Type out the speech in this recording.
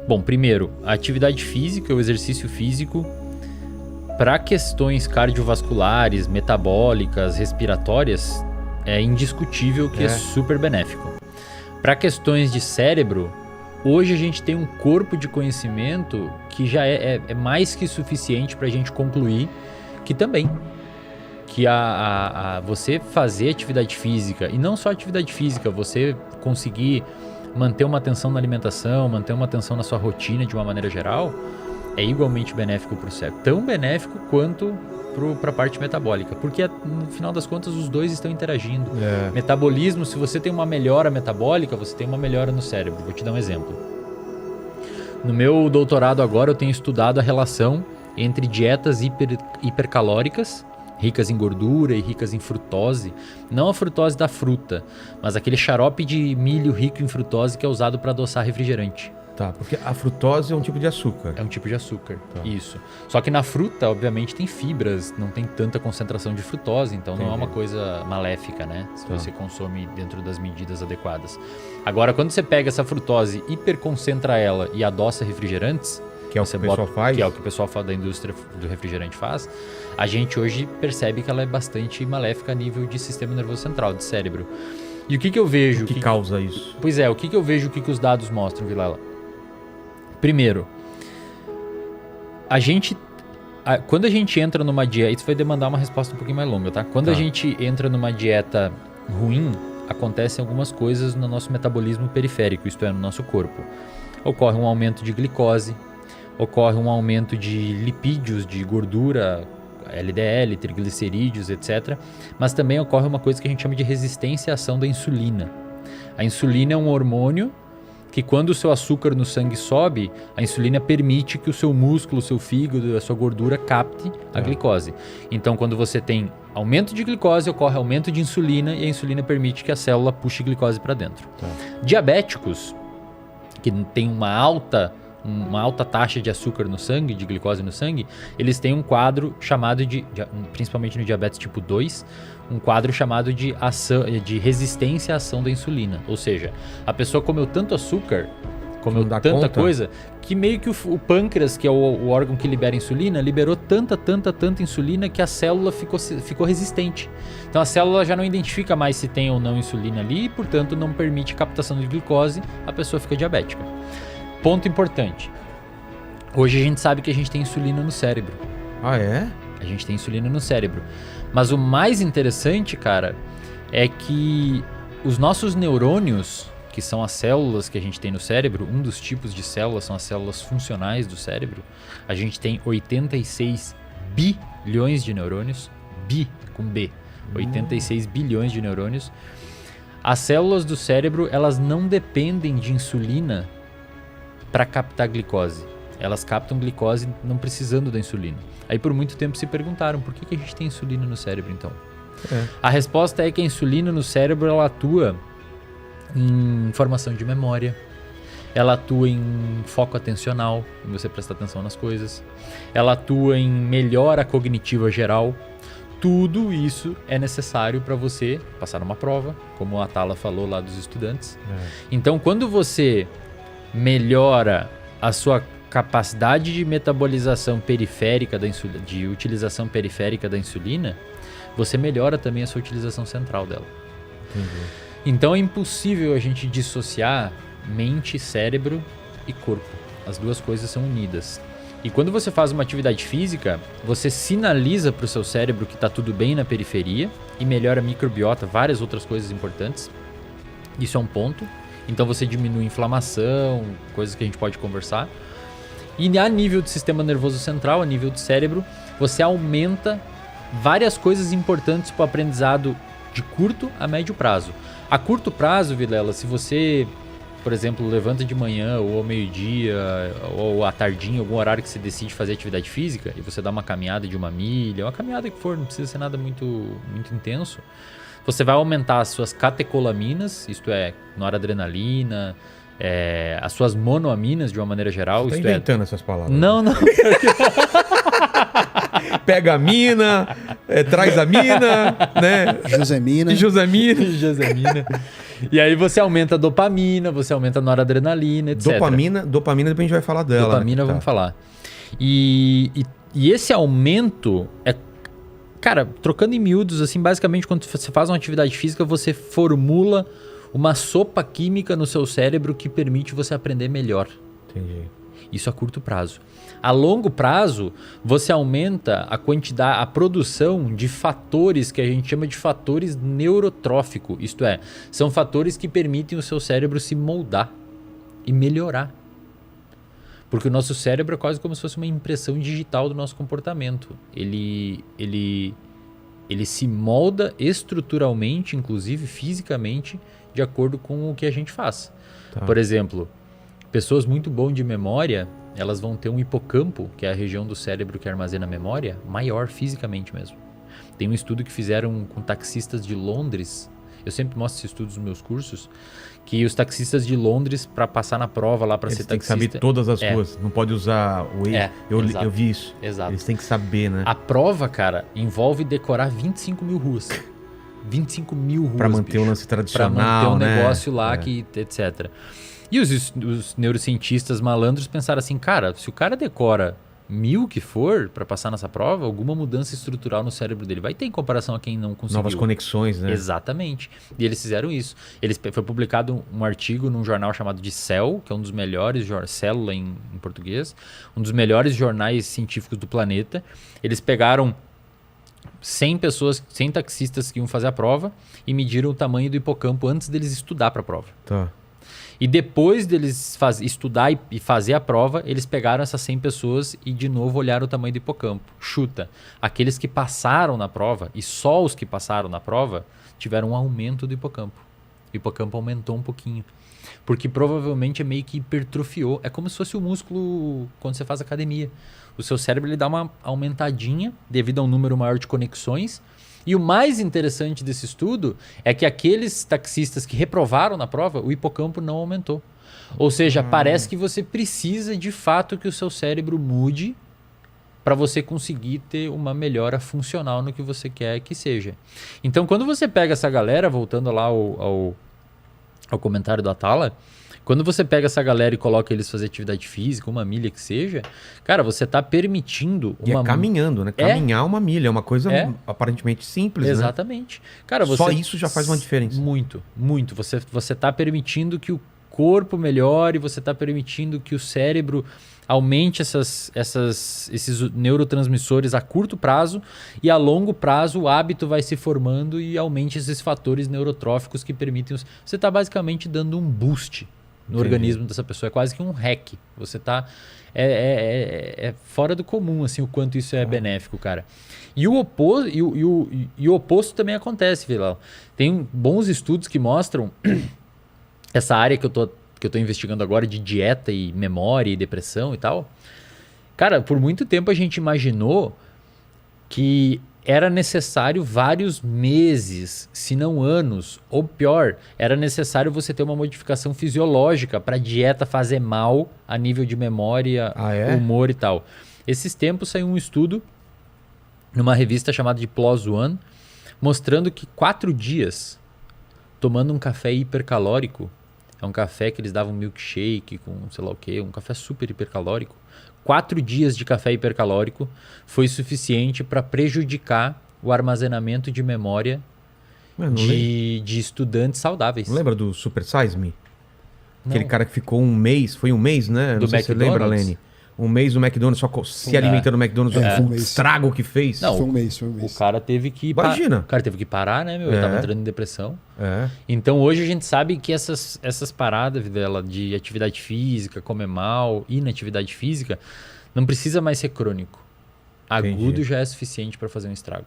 Bom, primeiro, a atividade física, o exercício físico, para questões cardiovasculares, metabólicas, respiratórias, é indiscutível que é super benéfico. Para questões de cérebro, hoje a gente tem um corpo de conhecimento que já é mais que suficiente para a gente concluir que também, que você fazer atividade física, e não só atividade física, você conseguir manter uma atenção na alimentação, manter uma atenção na sua rotina de uma maneira geral, é igualmente benéfico para o cérebro. Tão benéfico quanto para a parte metabólica, porque no final das contas os dois estão interagindo. Metabolismo, se você tem uma melhora metabólica, você tem uma melhora no cérebro. Vou te dar um exemplo. No meu doutorado agora eu tenho estudado a relação entre dietas hipercalóricas, ricas em gordura e ricas em frutose, não a frutose da fruta, mas aquele xarope de milho rico em frutose que é usado para adoçar refrigerante. Tá, porque a frutose é um tipo de açúcar. É um tipo de açúcar, isso. Só que na fruta, obviamente, tem fibras, não tem tanta concentração de frutose, então não é uma coisa maléfica, né? Se você consome dentro das medidas adequadas. Agora, quando você pega essa frutose, hiperconcentra ela e adoça refrigerantes, que é o que o pessoal faz? Que é o que o pessoal da indústria do refrigerante faz, a gente hoje percebe que ela é bastante maléfica a nível de sistema nervoso central, de cérebro. E o que eu vejo... O que causa isso? Pois é, o que eu vejo, o que os dados mostram, Vilela? Primeiro, quando a gente entra numa dieta... Isso vai demandar uma resposta um pouquinho mais longa, tá? Quando a gente entra numa dieta ruim, acontecem algumas coisas no nosso metabolismo periférico, isto é, no nosso corpo. Ocorre um aumento de glicose, ocorre um aumento de lipídios, de gordura, LDL, triglicerídeos, etc. Mas também ocorre uma coisa que a gente chama de resistência à ação da insulina. A insulina é um hormônio que quando o seu açúcar no sangue sobe, a insulina permite que o seu músculo, o seu fígado, a sua gordura capte a glicose. Então, quando você tem aumento de glicose, ocorre aumento de insulina e a insulina permite que a célula puxe glicose para dentro. Diabéticos, que tem uma alta taxa de açúcar no sangue, de glicose no sangue, eles têm um quadro chamado principalmente no diabetes tipo 2, um quadro chamado de resistência à ação da insulina. Ou seja, a pessoa comeu tanto açúcar, comeu tanta coisa, que meio que o pâncreas, que é o órgão que libera insulina, liberou tanta insulina que a célula ficou resistente. Então a célula já não identifica mais se tem ou não insulina ali e, portanto, não permite captação de glicose, a pessoa fica diabética. Ponto importante. Hoje a gente sabe que a gente tem insulina no cérebro. Ah, é? A gente tem insulina no cérebro. Mas o mais interessante, cara, é que os nossos neurônios, que são as células que a gente tem no cérebro, um dos tipos de células são as células funcionais do cérebro. A gente tem 86 bilhões de neurônios, com B, 86 bilhões de neurônios. As células do cérebro, elas não dependem de insulina para captar glicose. Elas captam glicose não precisando da insulina. Aí por muito tempo se perguntaram por que a gente tem insulina no cérebro então? A resposta é que a insulina no cérebro ela atua em formação de memória, ela atua em foco atencional, em você prestar atenção nas coisas, ela atua em melhora cognitiva geral. Tudo isso é necessário para você passar numa prova, como a Atala falou lá dos estudantes. Então quando você melhora a sua capacidade de metabolização periférica da insulina, de utilização periférica da insulina, você melhora também a sua utilização central dela. Então é impossível a gente dissociar mente, cérebro e corpo. As duas coisas são unidas. E quando você faz uma atividade física, você sinaliza para o seu cérebro que está tudo bem na periferia e melhora a microbiota, várias outras coisas importantes. Isso é um ponto. Então você diminui a inflamação, coisas que a gente pode conversar. E a nível do sistema nervoso central, a nível do cérebro, você aumenta várias coisas importantes para o aprendizado de curto a médio prazo. A curto prazo, Vilela, se você, por exemplo, levanta de manhã ou ao meio-dia ou à tardinha, algum horário que você decide fazer atividade física e você dá uma caminhada de 1 milha, uma caminhada que for, não precisa ser nada muito intenso, você vai aumentar as suas catecolaminas, isto é, noradrenalina, as suas monoaminas de uma maneira geral. Você tá inventando essas palavras. Não. Pega a mina, traz a mina, né? Josemina. Josemina. E aí você aumenta a dopamina, você aumenta a noradrenalina, etc. Dopamina, depois a gente vai falar dela. Dopamina, né? vamos falar. E esse aumento é... Cara, trocando em miúdos, assim, basicamente quando você faz uma atividade física, você formula uma sopa química no seu cérebro que permite você aprender melhor. Entendi. Isso a curto prazo. A longo prazo, você aumenta a quantidade, a produção de fatores que a gente chama de fatores neurotróficos. Isto é, são fatores que permitem o seu cérebro se moldar e melhorar. Porque o nosso cérebro é quase como se fosse uma impressão digital do nosso comportamento. Ele se molda estruturalmente, inclusive fisicamente, de acordo com o que a gente faz. Tá. Por exemplo, pessoas muito boas de memória, elas vão ter um hipocampo, que é a região do cérebro que armazena a memória, maior fisicamente mesmo. Tem um estudo que fizeram com taxistas de Londres, eu sempre mostro esses estudos nos meus cursos, que os taxistas de Londres, para passar na prova lá, para ser Eles têm taxista... que saber todas as ruas, não pode usar o Waze. Exato. Eu vi isso. Exato. Eles têm que saber, né? A prova, cara, envolve decorar 25 mil ruas. 25 mil ruas, Pra manter o lance Pra tradicional, manter um né? negócio lá, que, etc. E os neurocientistas malandros pensaram assim, cara, se o cara decora 1000 que for pra passar nessa prova, alguma mudança estrutural no cérebro dele vai ter em comparação a quem não conseguiu. Novas conexões, né? Exatamente. E eles fizeram isso. Foi publicado um artigo num jornal chamado de Cell, que é um dos melhores, Célula em português, um dos melhores jornais científicos do planeta. Eles pegaram 100 pessoas, 100 taxistas que iam fazer a prova e mediram o tamanho do hipocampo antes deles estudar para a prova. Tá. E depois deles estudar e fazer a prova, eles pegaram essas 100 pessoas e de novo olharam o tamanho do hipocampo. Chuta, aqueles que passaram na prova, e só os que passaram na prova, tiveram um aumento do hipocampo. O hipocampo aumentou um pouquinho. Porque provavelmente é meio que hipertrofiou. É como se fosse o músculo quando você faz academia. O seu cérebro ele dá uma aumentadinha devido a um número maior de conexões. E o mais interessante desse estudo é que aqueles taxistas que reprovaram na prova, o hipocampo não aumentou. Ou seja, parece que você precisa de fato que o seu cérebro mude para você conseguir ter uma melhora funcional no que você quer que seja. Então, quando você pega essa galera, voltando lá ao comentário do Atala, quando você pega essa galera e coloca eles fazer atividade física, uma milha que seja, cara, você está permitindo E é caminhando, né? Caminhar uma milha é uma coisa aparentemente simples, exatamente. Cara, Só isso já faz uma diferença. Muito, muito. Você está permitindo que o corpo melhore, você está permitindo que o cérebro aumente esses neurotransmissores a curto prazo e a longo prazo o hábito vai se formando e aumente esses fatores neurotróficos que permitem... Você está basicamente dando um boost no organismo dessa pessoa. É quase que um hack. Você está... É fora do comum assim, o quanto isso é benéfico, cara. E o oposto também acontece, Vilela. Tem bons estudos que mostram essa área que eu tô investigando agora de dieta e memória e depressão e tal. Cara, por muito tempo a gente imaginou que era necessário vários meses, se não anos, ou pior, era necessário você ter uma modificação fisiológica para a dieta fazer mal a nível de memória, humor e tal. Esses tempos saiu um estudo numa revista chamada de PLOS ONE, mostrando que 4 dias tomando um café hipercalórico, é um café que eles davam milkshake com sei lá o que, um café super hipercalórico. 4 dias de café hipercalórico foi suficiente para prejudicar o armazenamento de memória de estudantes saudáveis. Não lembra do Super Size Me? Aquele cara que ficou um mês, foi um mês, né? Do Não sei se você lembra, Lene? Um mês no McDonald's, só se alimentando no McDonald's, o estrago que fez. Não, Foi um mês. O cara teve que... Imagina. O cara teve que parar, né, meu? Ele tava entrando em depressão. É. Então hoje a gente sabe que essas paradas dela de atividade física, comer mal, inatividade física, não precisa mais ser crônico. Agudo já é suficiente para fazer um estrago.